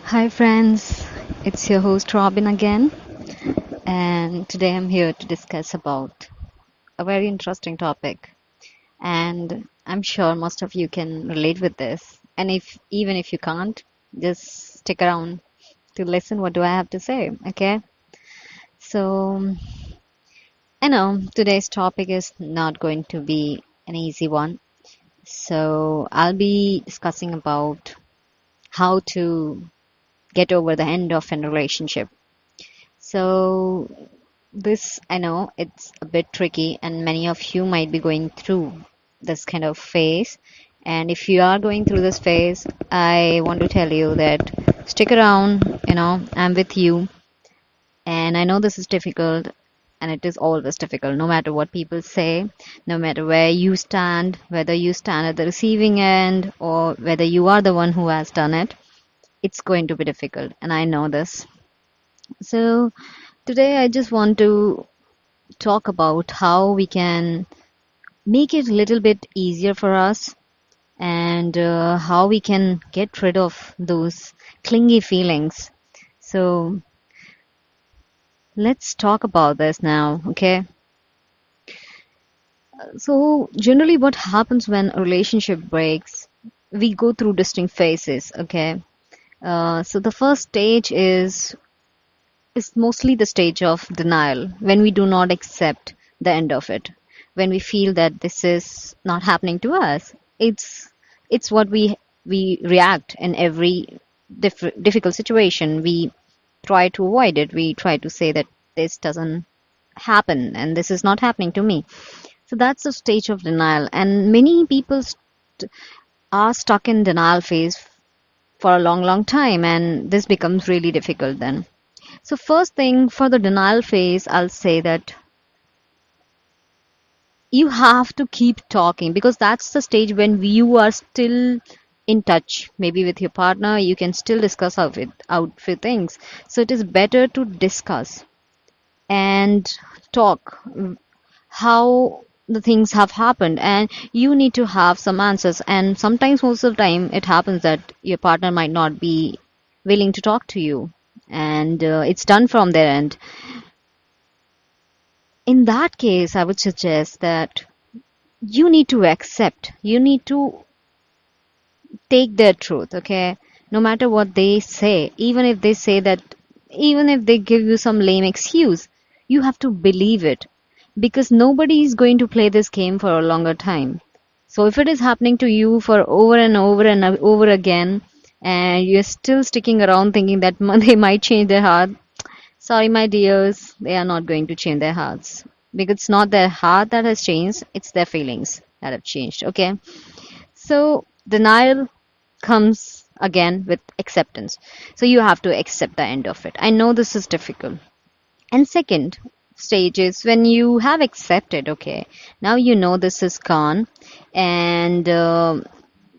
Hi, friends. It's your host Robin again, and today I'm here to discuss about a very interesting topic. And I'm sure most of you can relate with this. And if even if you can't, just stick around to listen what do I have to say, okay? So, I know today's topic is not going to be an easy one. So, I'll be discussing about how to get over the end of a relationship. So, this, I know it's a bit tricky, and many of you might be going through this kind of phase. And if you are going through this phase, I want to tell you that stick around, I'm with you. And I know this is difficult, and it is always difficult, no matter what people say, no matter where you stand, whether you stand at the receiving end or whether you are the one who has done it, it's going to be difficult, and I know this. So, today I just want to talk about how we can make it a little bit easier for us and how we can get rid of those clingy feelings. So let's talk about this now, okay? So generally what happens when a relationship breaks, we go through distinct phases, okay? So the first stage is mostly the stage of denial when we do not accept the end of it, when we feel that this is not happening to us. It's what we react in every difficult situation. We try to avoid it. We try to say that this doesn't happen and this is not happening to me. So that's the stage of denial, and many people are stuck in denial phase for a long time, and this becomes really difficult then. So first thing for the denial phase, I'll say that you have to keep talking because that's the stage when you are still in touch. Maybe with your partner, you can still discuss out with things. So it is better to discuss and talk how the things have happened, and you need to have some answers. And sometimes, most of the time, it happens that your partner might not be willing to talk to you, and it's done from their end. In that case, I would suggest that you need to take their truth, okay? No matter what they say, even if they say that, even if they give you some lame excuse, you have to believe it because nobody is going to play this game for a longer time. So if it is happening to you for over and over and over again, and you're still sticking around thinking that they might change their heart, sorry, my dears, they are not going to change their hearts because it's not their heart that has changed, it's their feelings that have changed. Okay, so denial comes again with acceptance. So you have to accept the end of it. I know this is difficult. And second stage is when you have accepted, okay, now you know this is gone, and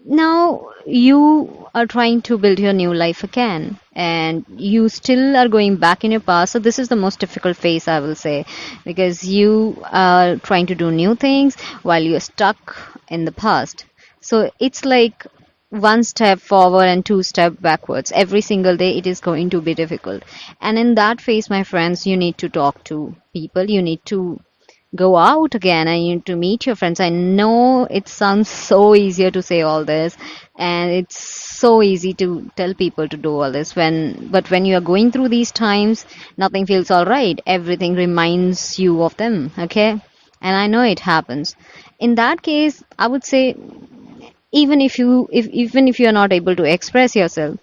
now you are trying to build your new life again, and you still are going back in your past. So this is the most difficult phase, I will say, because you are trying to do new things while you're stuck in the past. So it's like one step forward and two step backwards every single day. It is going to be difficult, and in that phase, my friends, you need to talk to people. You need to go out again and you need to meet your friends. I know it sounds so easier to say all this, and it's so easy to tell people to do all this but when you are going through these times, nothing feels all right. Everything reminds you of them, okay? And I know it happens. In that case, I would say, even if you are not able to express yourself,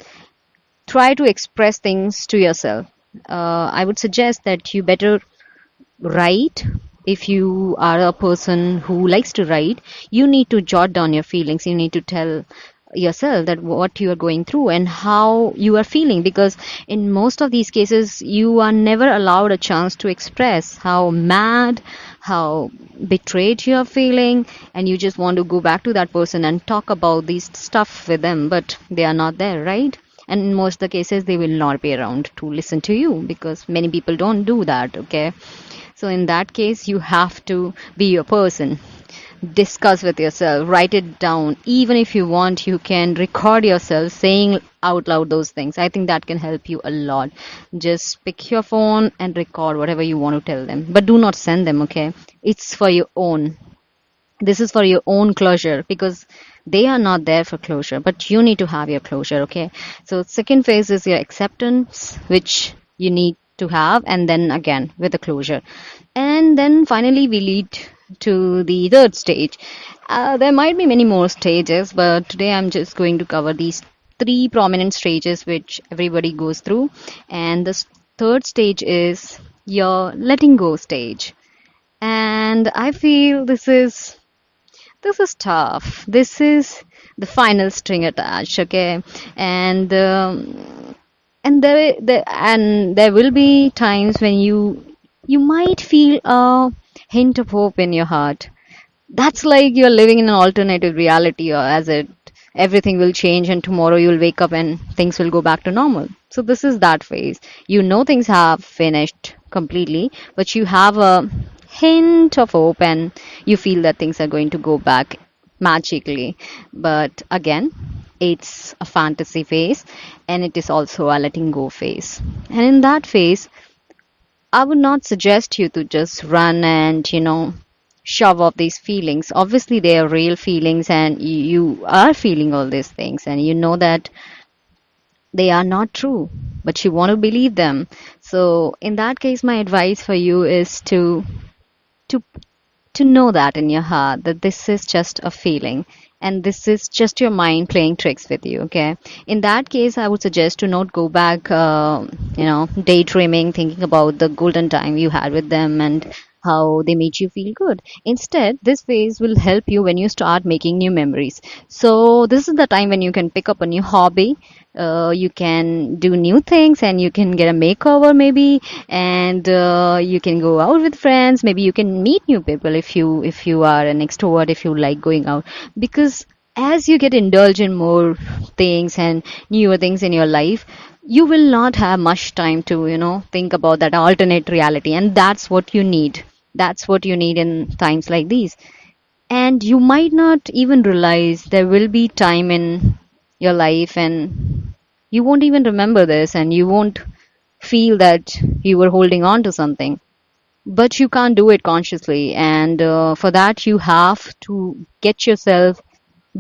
try to express things to yourself. I would suggest that you better write. If you are a person who likes to write, you need to jot down your feelings. You need to tell yourself that what you are going through and how you are feeling, because in most of these cases you are never allowed a chance to express how mad, how betrayed you are feeling, and you just want to go back to that person and talk about these stuff with them, but they are not there, right? And in most of the cases they will not be around to listen to you because many people don't do that, okay? So in that case, you have to be your person. Discuss with yourself, write it down. Even if you want, you can record yourself saying out loud those things. I think that can help you a lot. Just pick your phone and record whatever you want to tell them, but do not send them, okay? It's for your own. This is for your own closure, because they are not there for closure, but you need to have your closure, okay? So second phase is your acceptance, which you need to have, and then again with the closure. And then finally we lead to the third stage. There might be many more stages, but today I'm just going to cover these three prominent stages which everybody goes through. And the third stage is your letting go stage. And I feel this is tough. This is the final string attached, okay? And there will be times when you might feel a hint of hope in your heart. That's like you're living in an alternative reality, or as it everything will change and tomorrow you'll wake up and things will go back to normal. So this is that phase. You know things have finished completely, but you have a hint of hope and you feel that things are going to go back magically. But again, it's a fantasy phase, and it is also a letting go phase. And in that phase, I would not suggest you to just run and, shove off these feelings. Obviously, they are real feelings, and you are feeling all these things, and you know that they are not true, but you want to believe them. So, in that case, my advice for you is to to know that in your heart that this is just a feeling and this is just your mind playing tricks with you, okay? In that case, I would suggest to not go back, daydreaming, thinking about the golden time you had with them and how they made you feel good. Instead, this phase will help you when you start making new memories. So this is the time when you can pick up a new hobby, you can do new things, and you can get a makeover maybe, and you can go out with friends. Maybe you can meet new people if you are an extrovert, if you like going out, because as you get indulged in more things and newer things in your life, you will not have much time to think about that alternate reality, and that's what you need. That's what you need in times like these. And you might not even realize there will be time in your life and you won't even remember this, and you won't feel that you were holding on to something, but you can't do it consciously. And for that, you have to get yourself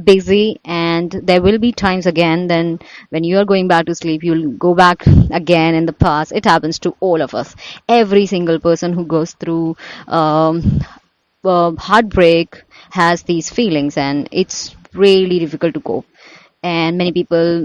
busy, and there will be times again then when you are going back to sleep, you'll go back again in the past. It happens to all of us. Every single person who goes through heartbreak has these feelings, and it's really difficult to cope. And many people,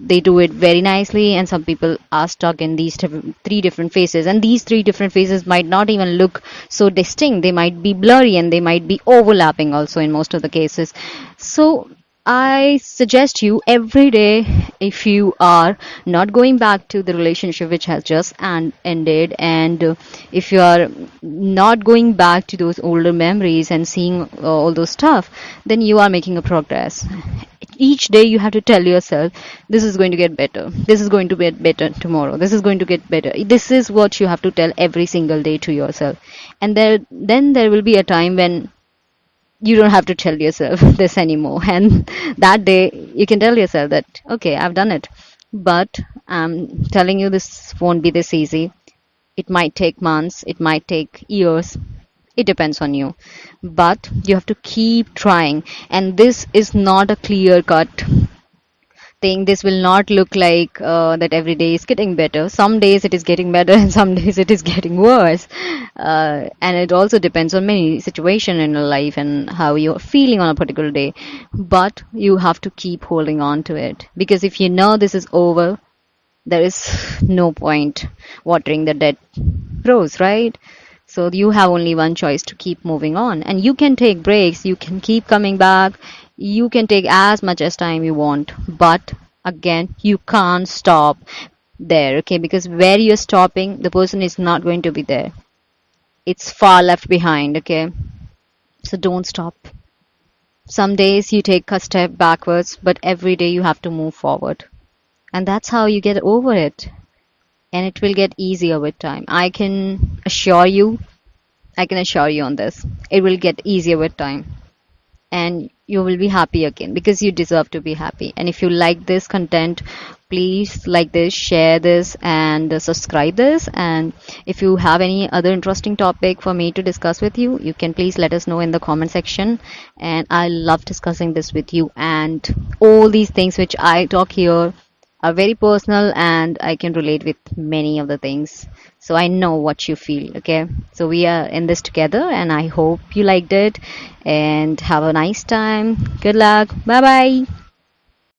they do it very nicely, and some people are stuck in these three different phases, and these three different phases might not even look so distinct. They might be blurry, and they might be overlapping also in most of the cases. So I suggest you every day, if you are not going back to the relationship which has just ended, and if you are not going back to those older memories and seeing all those stuff, then you are making a progress. Each day you have to tell yourself, this is going to get better, this is going to get better tomorrow, this is going to get better. This is what you have to tell every single day to yourself. And then there will be a time when you don't have to tell yourself this anymore, and that day you can tell yourself that, okay, I've done it, but I'm telling you, this won't be this easy. It might take months, it might take years, it depends on you, but you have to keep trying. And this is not a clear cut thing. This will not look like that every day is getting better. Some days it is getting better and some days it is getting worse. And it also depends on many situations in your life and how you're feeling on a particular day. But you have to keep holding on to it, because if you know this is over, there is no point watering the dead rose, right? So you have only one choice: to keep moving on. And you can take breaks, you can keep coming back, you can take as much as time you want. But again, you can't stop there, okay? Because where you're stopping, the person is not going to be there. It's far left behind, okay? So don't stop. Some days you take a step backwards, but every day you have to move forward. And that's how you get over it. and it will get easier with time. I can assure you on this. It will get easier with time, and you will be happy again because you deserve to be happy. And if you like this content, please like this, share this, and subscribe this. And if you have any other interesting topic for me to discuss with you, you can please let us know in the comment section. And I love discussing this with you. And all these things which I talk here are very personal, and I can relate with many of the things. So I know what you feel, okay? So we are in this together, and I hope you liked it. And have a nice time. Good luck. Bye bye.